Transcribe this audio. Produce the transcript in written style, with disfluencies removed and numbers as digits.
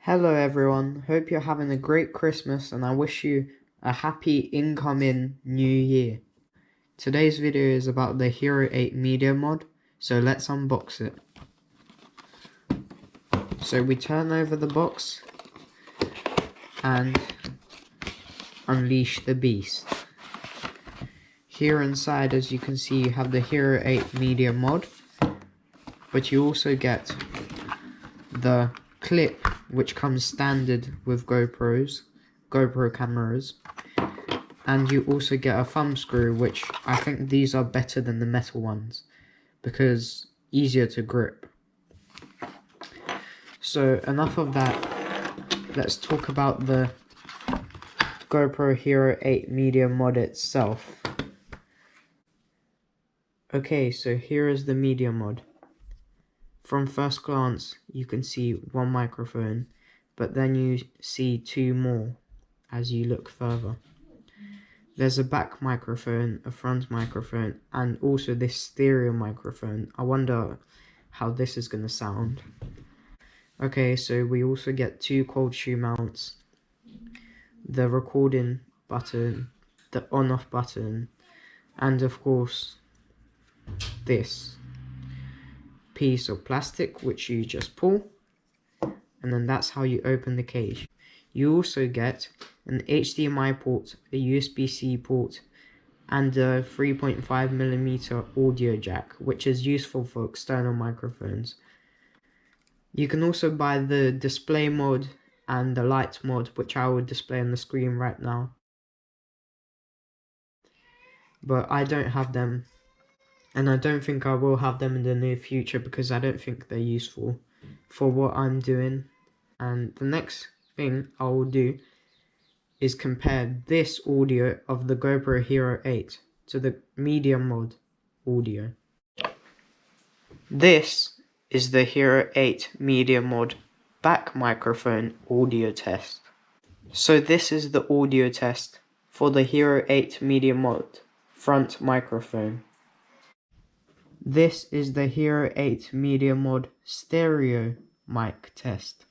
Hello everyone, hope you're having a great Christmas and I wish you a happy incoming new year. Today's video is about the Hero 8 Media Mod, so let's unbox it. So we turn over the box and unleash the beast. Here inside, as you can see, you have the Hero 8 Media Mod, but you also get the clip which comes standard with GoPro cameras, and you also get a thumb screw, which I think these are better than the metal ones because easier to grip. So enough of that, let's talk about the GoPro Hero 8 Media Mod itself. Okay, so here is the Media Mod. From first glance, you can see one microphone, but then you see two more as you look further. There's a back microphone, a front microphone, and also this stereo microphone. I wonder how this is going to sound. Okay, so we also get two cold shoe mounts, the recording button, the on-off button, and of course this piece of plastic which you just pull, and then that's how you open the cage. You also get an HDMI port, a USB-C port, and a 3.5mm audio jack, which is useful for external microphones. You can also buy the display mod and the light mod, which I will display on the screen right now, but I don't have them, and I don't think I will have them in the near future because I don't think they're useful for what I'm doing. And the next thing I will do is compare this audio of the GoPro Hero 8 to the Media Mod audio. This is the Hero 8 Media Mod back microphone audio test. So this is the audio test for the Hero 8 Media Mod front microphone. This is the Hero 8 Media Mod stereo mic test.